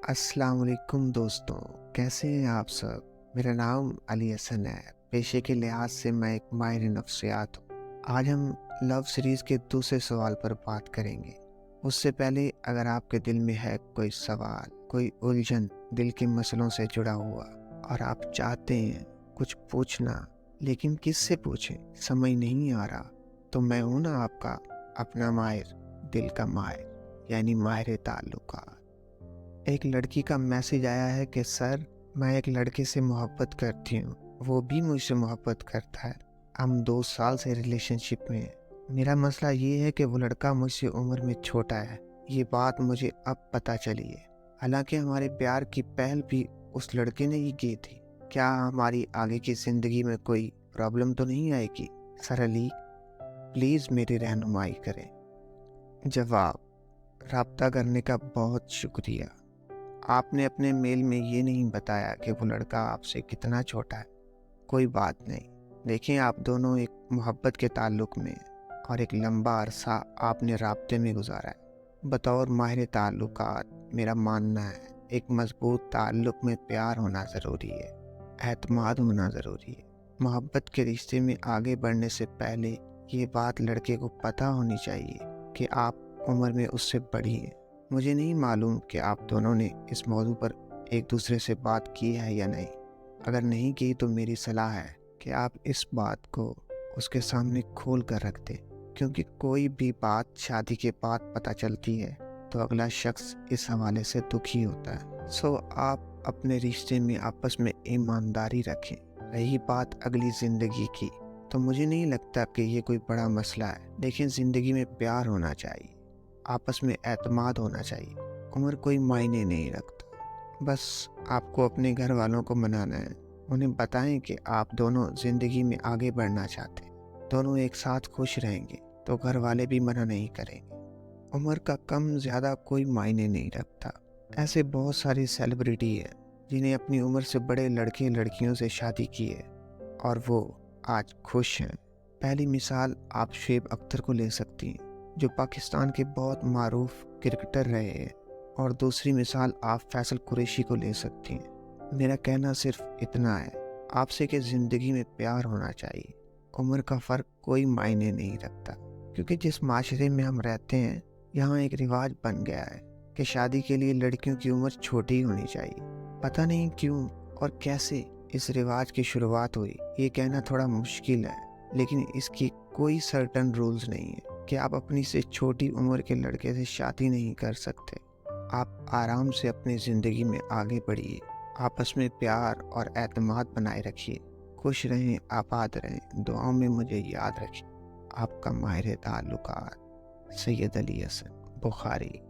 अस्सलाम वालेकुम दोस्तों, कैसे हैं आप सब? मेरा नाम अली हसन है। पेशे के लिहाज से मैं एक माहिर नफ्सियात हूँ। आज हम लव सीरीज़ के दूसरे सवाल पर बात करेंगे। उससे पहले अगर आपके दिल में है कोई सवाल, कोई उलझन दिल के मसलों से जुड़ा हुआ और आप चाहते हैं कुछ पूछना, लेकिन किससे पूछें समझ नहीं आ रहा, तो मैं हूँ ना आपका अपना माहिर, दिल का माहिर यानी माहिर ताल्लुकात। एक लड़की का मैसेज आया है कि सर, मैं एक लड़के से मोहब्बत करती हूँ, वो भी मुझसे मोहब्बत करता है। हम 2 साल से रिलेशनशिप में हैं। मेरा मसला ये है कि वो लड़का मुझसे उम्र में छोटा है। ये बात मुझे अब पता चली है। हालांकि हमारे प्यार की पहल भी उस लड़के ने ही की थी। क्या हमारी आगे की ज़िंदगी में कोई प्रॉब्लम तो नहीं आएगी? सर अली, प्लीज़ मेरी रहनुमाई करें। जवाब: राब्ता करने का बहुत शुक्रिया। आपने अपने मेल में ये नहीं बताया कि वो लड़का आपसे कितना छोटा है। कोई बात नहीं। देखिए, आप दोनों एक मोहब्बत के ताल्लुक़ में हैं और एक लंबा अरसा आपने राब्ते में गुजारा है। बतौर माहिर ताल्लुकात मेरा मानना है एक मज़बूत ताल्लुक़ में प्यार होना ज़रूरी है, एतमाद होना ज़रूरी है। मोहब्बत के रिश्ते में आगे बढ़ने से पहले ये बात लड़के को पता होनी चाहिए कि आप उम्र में उससे बड़ी हैं। मुझे नहीं मालूम कि आप दोनों ने इस मौजू पर एक दूसरे से बात की है या नहीं। अगर नहीं की तो मेरी सलाह है कि आप इस बात को उसके सामने खोल कर रख दें, क्योंकि कोई भी बात शादी के बाद पता चलती है तो अगला शख्स इस हवाले से दुखी होता है। सो आप अपने रिश्ते में आपस में ईमानदारी रखें। रही बात अगली ज़िंदगी की, तो मुझे नहीं लगता कि ये कोई बड़ा मसला है, लेकिन ज़िंदगी में प्यार होना चाहिए, आपस में एतमाद होना चाहिए। उम्र कोई मायने नहीं रखता। बस आपको अपने घर वालों को मनाना है। उन्हें बताएं कि आप दोनों ज़िंदगी में आगे बढ़ना चाहते हैं, दोनों एक साथ खुश रहेंगे, तो घर वाले भी मना नहीं करेंगे। उम्र का कम ज़्यादा कोई मायने नहीं रखता। ऐसे बहुत सारी सेलिब्रिटी हैं जिन्हें अपनी उम्र से बड़े लड़के लड़कियों से शादी की है और वो आज खुश हैं। पहली मिसाल आप शुएब अख्तर को ले सकती हैं, जो पाकिस्तान के बहुत मारूफ क्रिकेटर रहे हैं, और दूसरी मिसाल आप फैसल कुरैशी को ले सकती हैं। मेरा कहना सिर्फ इतना है आपसे कि ज़िंदगी में प्यार होना चाहिए। उम्र का फ़र्क कोई मायने नहीं रखता, क्योंकि जिस माशरे में हम रहते हैं यहाँ एक रिवाज बन गया है कि शादी के लिए लड़कियों की उम्र छोटी होनी चाहिए। पता नहीं क्यों और कैसे इस रिवाज की शुरुआत हुई, ये कहना थोड़ा मुश्किल है, लेकिन इसकी कोई सर्टन रूल्स नहीं है कि आप अपनी से छोटी उम्र के लड़के से शादी नहीं कर सकते। आप आराम से अपनी ज़िंदगी में आगे बढ़िए, आपस में प्यार और एतमाद बनाए रखिए। खुश रहें, आबाद रहें। दुआओं में मुझे याद रखिए। आपका माहिर ताल्लुकात, सैयद अली हसन, बुखारी।